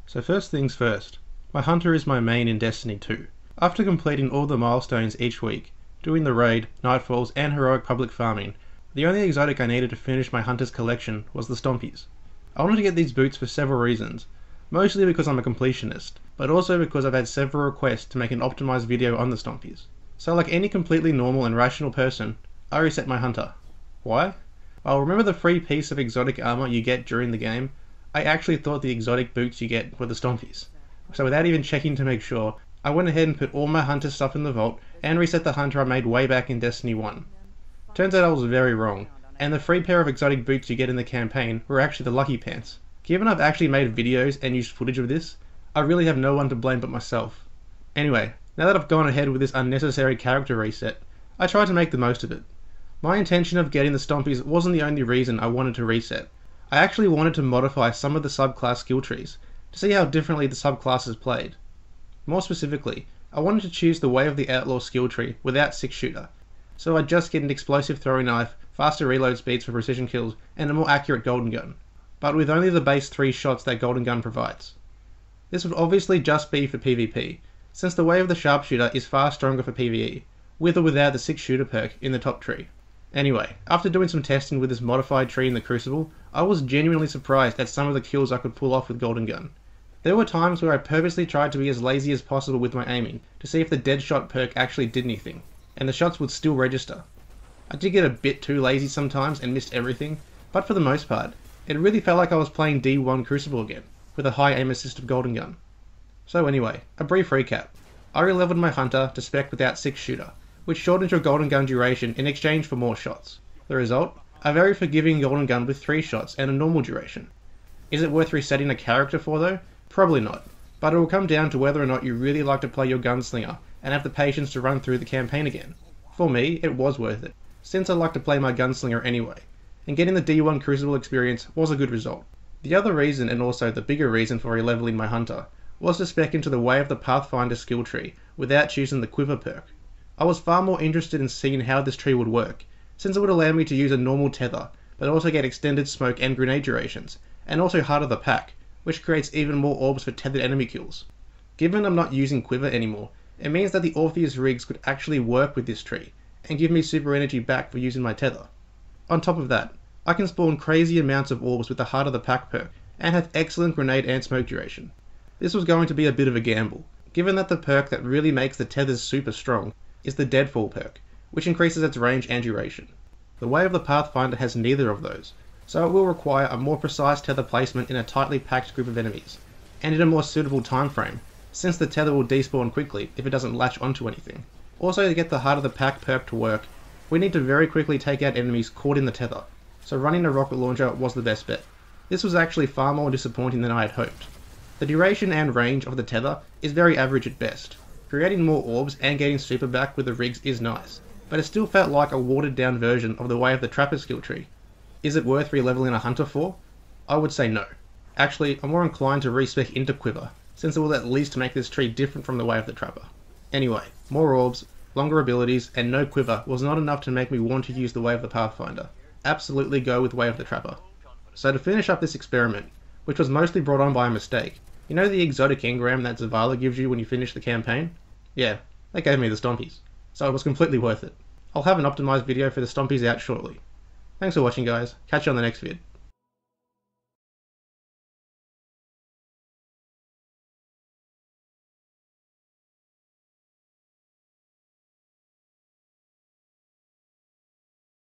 So first things first, my hunter is my main in Destiny 2. After completing all the milestones each week, doing the raid, nightfalls and heroic public farming, the only exotic I needed to finish my hunter's collection was the Stompies. I wanted to get these boots for several reasons, mostly because I'm a completionist, but also because I've had several requests to make an optimized video on the Stompies. So like any completely normal and rational person, I reset my hunter. Why? Well, remember the free piece of exotic armor you get during the game? I actually thought the exotic boots you get were the Stompies. So without even checking to make sure, I went ahead and put all my hunter stuff in the vault and reset the hunter I made way back in Destiny 1. Turns out I was very wrong, and the free pair of exotic boots you get in the campaign were actually the lucky pants. Given I've actually made videos and used footage of this, I really have no one to blame but myself. Anyway, now that I've gone ahead with this unnecessary character reset, I tried to make the most of it. My intention of getting the Stompies wasn't the only reason I wanted to reset. I actually wanted to modify some of the subclass skill trees to see how differently the subclasses played. More specifically, I wanted to choose the Way of the Outlaw skill tree without 6-shooter, so I'd just get an explosive throwing knife, faster reload speeds for precision kills, and a more accurate golden gun, but with only the base 3 shots that golden gun provides. This would obviously just be for PvP, since the Way of the Sharpshooter is far stronger for PvE, with or without the 6-shooter perk in the top tree. Anyway, after doing some testing with this modified tree in the Crucible, I was genuinely surprised at some of the kills I could pull off with golden gun. There were times where I purposely tried to be as lazy as possible with my aiming to see if the dead shot perk actually did anything, and the shots would still register. I did get a bit too lazy sometimes and missed everything, but for the most part, it really felt like I was playing D1 Crucible again, with a high aim assist of golden gun. So anyway, a brief recap. I re-leveled my hunter to spec without 6-shooter, which shortened your golden gun duration in exchange for more shots. The result? A very forgiving golden gun with 3 shots and a normal duration. Is it worth resetting a character for though? Probably not, but it will come down to whether or not you really like to play your gunslinger and have the patience to run through the campaign again. For me, it was worth it, since I like to play my gunslinger anyway, and getting the D1 Crucible experience was a good result. The other reason, and also the bigger reason for re-leveling my hunter, was to spec into the Way of the Pathfinder skill tree without choosing the Quiver perk. I was far more interested in seeing how this tree would work, since it would allow me to use a normal tether, but also get extended smoke and grenade durations, and also Heart of the Pack, which creates even more orbs for tethered enemy kills. Given I'm not using Quiver anymore, it means that the Orpheus rigs could actually work with this tree, and give me super energy back for using my tether. On top of that, I can spawn crazy amounts of orbs with the Heart of the Pack perk, and have excellent grenade and smoke duration. This was going to be a bit of a gamble, given that the perk that really makes the tethers super strong is the DEADFALL perk, which increases its range and duration. The Way of the Pathfinder has neither of those, so it will require a more precise tether placement in a tightly packed group of enemies, and in a more suitable time frame, since the tether will despawn quickly if it doesn't latch onto anything. Also, to get the Heart of the Pack perk to work, we need to very quickly take out enemies caught in the tether, so running a rocket launcher was the best bet. This was actually far more disappointing than I had hoped. The duration and range of the tether is very average at best. Creating more orbs and getting super back with the rigs is nice, but it still felt like a watered down version of the Way of the Trapper skill tree. Is it worth re-leveling a hunter for? I would say no. Actually, I'm more inclined to respec into Quiver, since it will at least make this tree different from the Way of the Trapper. Anyway, more orbs, longer abilities, and no Quiver was not enough to make me want to use the Way of the Pathfinder. Absolutely go with Way of the Trapper. So to finish up this experiment, which was mostly brought on by a mistake, you know the exotic engram that Zavala gives you when you finish the campaign? Yeah, they gave me the Stompies, so it was completely worth it. I'll have an optimized video for the Stompies out shortly. Thanks for watching guys, catch you on the next vid.